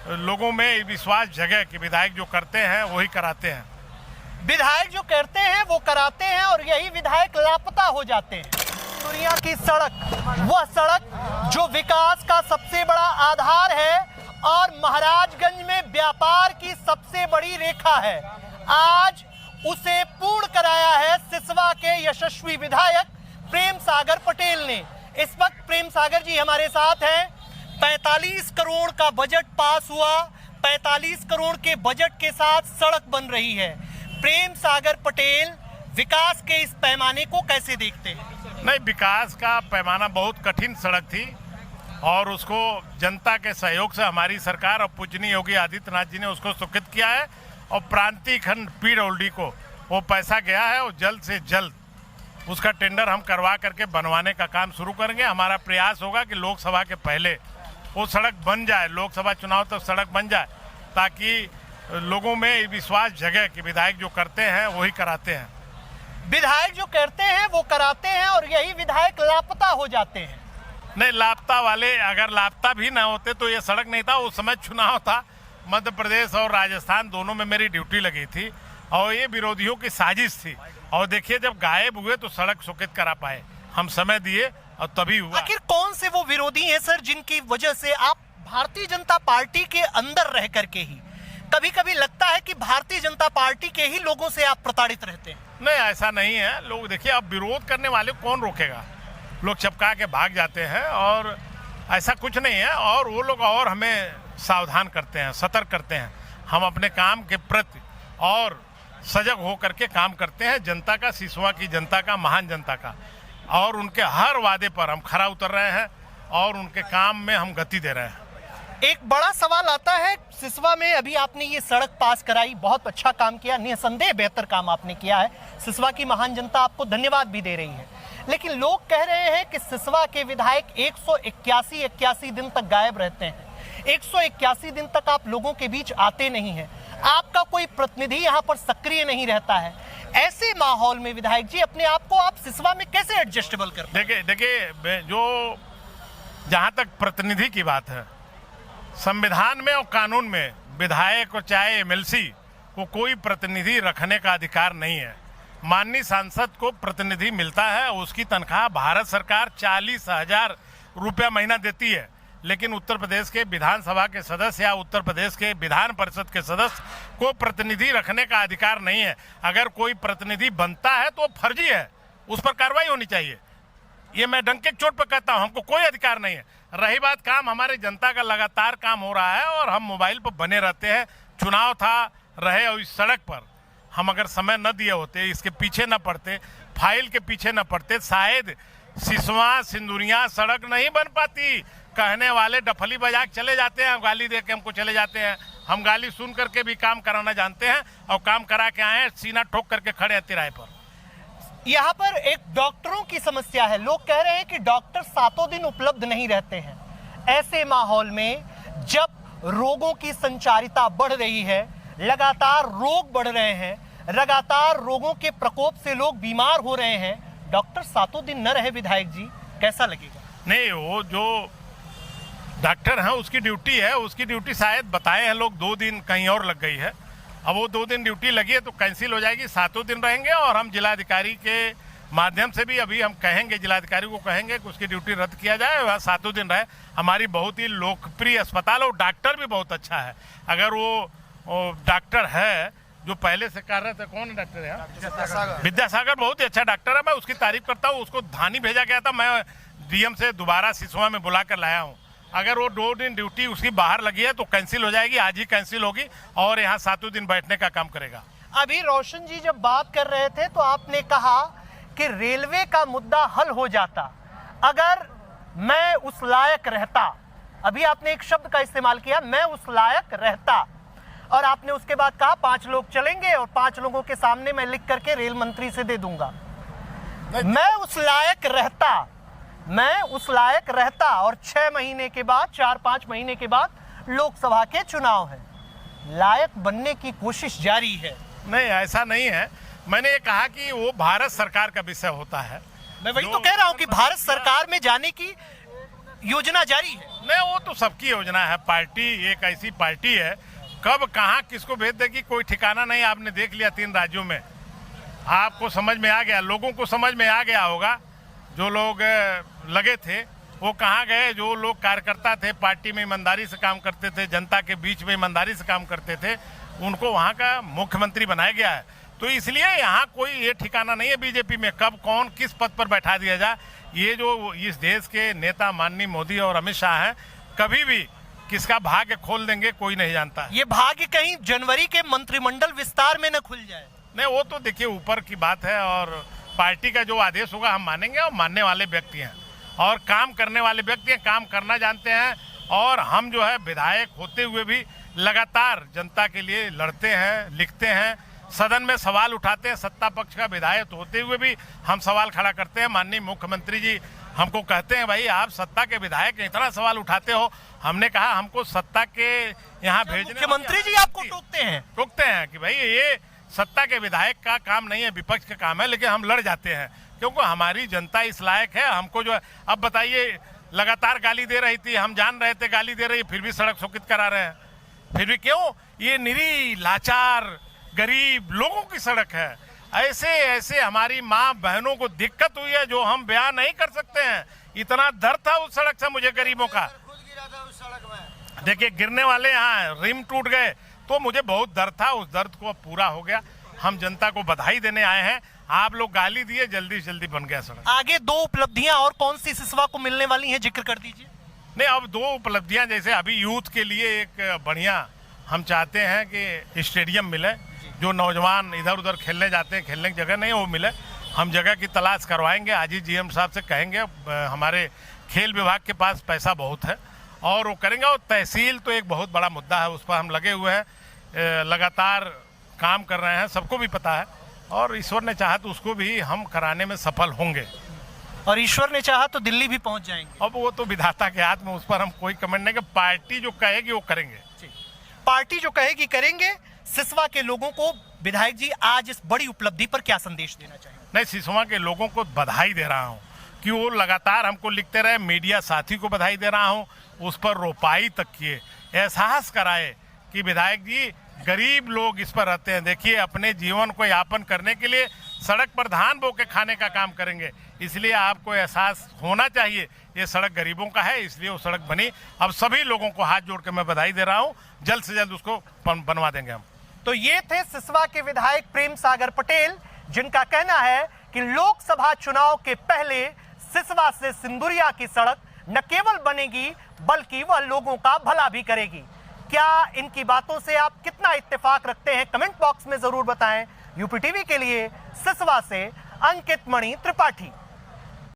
लोगों में विश्वास जगह कि विधायक जो करते हैं वही कराते हैं। विधायक जो करते हैं वो कराते हैं और यही विधायक लापता हो जाते हैं। दुनिया की सड़क, वह सड़क जो विकास का सबसे बड़ा आधार है और महाराजगंज में व्यापार की सबसे बड़ी रेखा है, आज उसे पूर्ण कराया है सिसवा के यशस्वी विधायक प्रेम सागर पटेल ने। इस वक्त प्रेम सागर जी हमारे साथ हैं। 45 करोड़ का बजट पास हुआ, 45 करोड़ के बजट के साथ सड़क बन रही है। प्रेम सागर पटेल विकास के इस पैमाने को कैसे देखते हैं? नहीं, विकास का पैमाना बहुत कठिन सड़क थी और उसको जनता के सहयोग से हमारी सरकार और पूजनीय योगी आदित्यनाथ जी ने उसको स्वीकृत किया है और प्रांतीय खंड PWD को वो पैसा गया है और जल्द से जल्द उसका टेंडर हम करवा करके बनवाने का काम शुरू करेंगे। हमारा प्रयास होगा कि लोकसभा के पहले वो सड़क बन जाए, लोकसभा चुनाव तक सड़क बन जाए, ताकि लोगों में विश्वास जगह कि विधायक जो करते हैं वही कराते हैं। विधायक जो करते हैं वो कराते हैं और यही विधायक लापता हो जाते हैं। नहीं, लापता वाले अगर लापता भी ना होते तो ये सड़क नहीं था। उस समय चुनाव था, मध्य प्रदेश और राजस्थान दोनों में मेरी ड्यूटी लगी थी और ये विरोधियों की साजिश थी। और देखिए, जब गायब हुए तो सड़क स्वीकृत करा पाए, हम समय दिए और तभी हुआ। आखिर कौन से वो विरोधी हैं सर जिनकी वजह से आप भारतीय जनता पार्टी के अंदर रह करके ही कभी कभी लगता है कि भारतीय जनता पार्टी के ही लोगों से आप प्रताड़ित रहते हैं? नहीं, ऐसा नहीं है। लोग देखिए, अब विरोध करने वाले कौन रोकेगा, लोग चपका के भाग जाते हैं और ऐसा कुछ नहीं है। और वो लोग और हमें सावधान करते हैं, सतर्क करते हैं। हम अपने काम के प्रति और सजग होकर के काम करते हैं, जनता का, सिसवा की जनता का, महान जनता का, और उनके हर वादे पर हम खरा उतर रहे हैं और उनके काम में हम गति दे रहे हैं। एक बड़ा सवाल आता है, सिसवा में अभी आपने ये सड़क पास कराई, बहुत अच्छा काम किया, निसंदेह बेहतर काम आपने किया है। सिसवा की महान जनता आपको धन्यवाद भी दे रही है। लेकिन लोग कह रहे हैं कि सिसवा के विधायक 181 दिन तक गायब रहते हैं। 181 दिन तक आप लोगों के बीच आते नहीं हैं, आपका कोई प्रतिनिधि यहाँ पर सक्रिय नहीं रहता है। ऐसे माहौल में विधायक जी अपने आप को आप सिसवा में कैसे एडजस्टेबल करते हैं? देखिए, जो जहाँ तक प्रतिनिधि की बात है, संविधान में और कानून में विधायक और चाहे MLC को कोई प्रतिनिधि रखने का अधिकार नहीं है। माननीय सांसद को प्रतिनिधि मिलता है, उसकी तनख्वाह भारत सरकार 40,000 रुपया महीना देती है। लेकिन उत्तर प्रदेश के विधानसभा के सदस्य या उत्तर प्रदेश के विधान परिषद के सदस्य को प्रतिनिधि रखने का अधिकार नहीं है। अगर कोई प्रतिनिधि बनता है तो फर्जी है, उस पर कार्रवाई होनी चाहिए। ये मैं डंके चोट पर कहता हूँ, हमको कोई अधिकार नहीं है। रही बात काम, हमारे जनता का लगातार काम हो रहा है और हम मोबाइल पर बने रहते हैं। चुनाव था, रहे, और इस सड़क पर हम अगर समय न दिए होते, इसके पीछे न पड़ते, फाइल के पीछे न पड़ते, शायद सिसवा सिंदुरिया सड़क नहीं बन पाती। कहने वाले डफली बजा के चले जाते हैं, गाली दे के हमको चले जाते हैं। हम गाली सुन करके भी काम कराना जानते हैं और काम करा के आए हैं, सीना ठोक करके खड़े हैं तिराहे पर। यहाँ पर एक डॉक्टरों की समस्या है। लोग कह रहे हैं कि डॉक्टर 7 दिन उपलब्ध नहीं रहते हैं। ऐसे माहौल में जब रोगों की संचारिता बढ़ रही है, लगातार रोग बढ़ रहे हैं, लगातार रोगों के प्रकोप से लोग बीमार हो रहे हैं, डॉक्टर 7 दिन न रहे विधायक जी, कैसा लगेगा? नहीं, वो जो डॉक्टर हैं उसकी ड्यूटी है, उसकी ड्यूटी शायद बताए हैं लोग 2 दिन कहीं और लग गई है। अब वो 2 दिन ड्यूटी लगी है तो कैंसिल हो जाएगी, 7 दिन रहेंगे। और हम जिलाधिकारी के माध्यम से भी अभी हम कहेंगे, जिलाधिकारी को कहेंगे कि उसकी ड्यूटी रद्द किया जाए, वह 7 दिन रहे। हमारी बहुत ही लोकप्रिय अस्पताल और डॉक्टर भी बहुत अच्छा है। अगर वो डॉक्टर है जो पहले से कार्यरत है, कौन डॉक्टर है? विद्यासागर बहुत ही अच्छा डॉक्टर है, मैं उसकी तारीफ करता हूँ। उसको धानी भेजा गया था, मैं DM से दोबारा सिसवा में बुला कर लाया हूँ। अगर वो 2 दिन ड्यूटी उसकी बाहर लगी है तो कैंसिल हो जाएगी, आज ही कैंसिल होगी और यहाँ 7 दिन बैठने का काम करेगा। अभी रोशन जी जब बात कर रहे थे तो आपने कहा कि रेलवे का मुद्दा हल हो जाता अगर मैं उस लायक रहता। अभी आपने एक शब्द का इस्तेमाल किया, मैं उस लायक रहता, और आपने उसके बाद कहा 5 लोग चलेंगे और 5 लोगों के सामने मैं लिख करके रेल मंत्री से दे दूंगा। मैं उस लायक रहता और 6 महीने के बाद, 4-5 महीने के बाद लोकसभा के चुनाव है, लायक बनने की कोशिश जारी है। नहीं, ऐसा नहीं है। मैंने ये कहा कि वो भारत सरकार का विषय होता है। मैं वही तो कह रहा हूं कि भारत सरकार में जाने की योजना जारी है। नहीं, वो तो सबकी योजना है। पार्टी एक ऐसी पार्टी है, कब कहाँ किसको भेज देगी कोई ठिकाना नहीं। आपने देख लिया 3 राज्यों में, आपको समझ में आ गया, लोगों को समझ में आ गया होगा। जो लोग लगे थे वो कहाँ गए, जो लोग कार्यकर्ता थे, पार्टी में ईमानदारी से काम करते थे, जनता के बीच में ईमानदारी से काम करते थे, उनको वहाँ का मुख्यमंत्री बनाया गया है। तो इसलिए यहाँ कोई ये ठिकाना नहीं है बीजेपी में कब कौन किस पद पर बैठा दिया जाए। ये जो इस देश के नेता माननीय मोदी और अमित शाह हैं, कभी भी किसका भाग्य खोल देंगे कोई नहीं जानता। ये भाग्य कहीं जनवरी के मंत्रिमंडल विस्तार में न खुल जाए। नहीं, वो तो देखिए ऊपर की बात है, और पार्टी का जो आदेश होगा हम मानेंगे, और मानने वाले व्यक्ति हैं और काम करने वाले व्यक्ति हैं, काम करना जानते हैं। और हम जो है विधायक होते हुए भी लगातार जनता के लिए लड़ते हैं, लिखते हैं, सदन में सवाल उठाते हैं। सत्ता पक्ष का विधायक होते हुए भी हम सवाल खड़ा करते हैं। माननीय मुख्यमंत्री जी हमको कहते हैं, भाई आप सत्ता के विधायक इतना सवाल उठाते हो। हमने कहा हमको सत्ता के यहाँ भेजने, मुख्यमंत्री जी आपको टोकते हैं कि भाई ये सत्ता के विधायक का काम नहीं है, विपक्ष का काम है, लेकिन हम लड़ जाते हैं क्योंकि हमारी जनता इस लायक है। हमको जो है, अब बताइए, लगातार गाली दे रही थी, हम जान रहे थे गाली दे रही, फिर भी सड़क स्वीकृत करा रहे हैं। फिर भी क्यों? ये निरी लाचार गरीब लोगों की सड़क है। ऐसे ऐसे हमारी माँ बहनों को दिक्कत हुई है जो हम बयान नहीं कर सकते हैं। इतना दर्द था उस सड़क से मुझे, गरीबों का। खुद गिरा था उस सड़क में। देखिए गिरने वाले यहाँ रिम टूट गए, तो मुझे बहुत दर्द था। उस दर्द को अब पूरा हो गया। हम जनता को बधाई देने आए हैं। आप लोग गाली दिए, जल्दी से जल्दी बन गया सड़क। आगे 2 उपलब्धियां और कौन सी सिसवा को मिलने वाली हैं, जिक्र कर दीजिए। नहीं, अब 2 उपलब्धियां, जैसे अभी यूथ के लिए एक बढ़िया हम चाहते हैं कि स्टेडियम मिले। जो नौजवान इधर उधर खेलने जाते हैं, खेलने की जगह नहीं वो मिले। हम जगह की तलाश करवाएंगे। आज ही GM साहब से कहेंगे, हमारे खेल विभाग के पास पैसा बहुत है और वो करेंगे। और तहसील तो एक बहुत बड़ा मुद्दा है, उस पर हम लगे हुए हैं, लगातार काम कर रहे हैं, सबको भी पता है। और ईश्वर ने चाहा तो उसको भी हम कराने में सफल होंगे, और ईश्वर ने चाहा तो दिल्ली भी पहुंच जाएंगे। अब वो तो विधाता के हाथ में, उस पर हम कोई कमेंट नहीं। कि पार्टी जो कहेगी वो करेंगे। पार्टी जो कहेगी करेंगे। सिसवा के लोगों को विधायक जी आज इस बड़ी उपलब्धि पर क्या संदेश देना चाहिए? नहीं, सिसवा के लोगों को बधाई दे रहा हूँ कि वो लगातार हमको लिखते रहे। मीडिया साथी को बधाई दे रहा हूँ, उस पर रोपाई तक किए, एहसास कराए कि विधायक जी गरीब लोग इस पर रहते हैं। देखिए अपने जीवन को यापन करने के लिए सड़क पर धान बो के खाने का काम करेंगे, इसलिए आपको एहसास होना चाहिए ये सड़क गरीबों का है, इसलिए वो सड़क बनी। अब सभी लोगों को हाथ जोड़ के मैं बधाई दे रहा हूँ, जल्द से जल्द उसको बनवा देंगे हम। तो ये थे सिसवा के विधायक प्रेम सागर पटेल, जिनका कहना है कि लोकसभा चुनाव के पहले सिसवा से सिंदुरिया की सड़क न केवल बनेगी बल्कि वह लोगों का भला भी करेगी। क्या इनकी बातों से आप कितना इत्तेफाक रखते हैं, कमेंट बॉक्स में जरूर बताएं। यूपी टीवी के लिए सिसवा से अंकित मणि त्रिपाठी।